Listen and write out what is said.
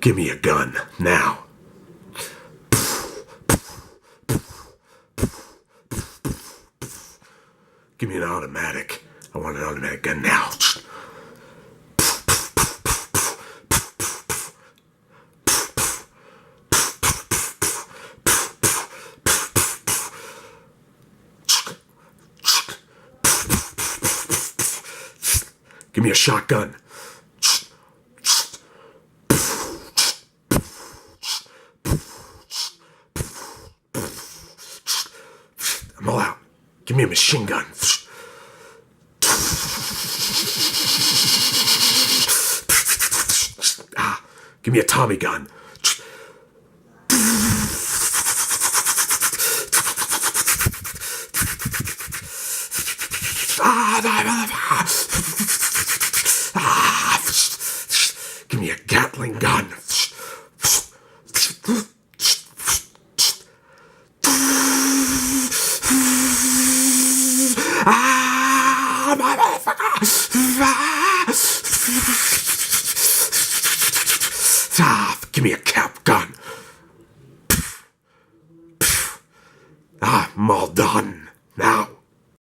Give me a gun, now. Give me an automatic. I want an automatic gun now. Give me a shotgun. I'm all out. Give me a machine gun. Give me a Tommy gun. Give me a Gatling gun. Give me a cap gun. I'm all done now.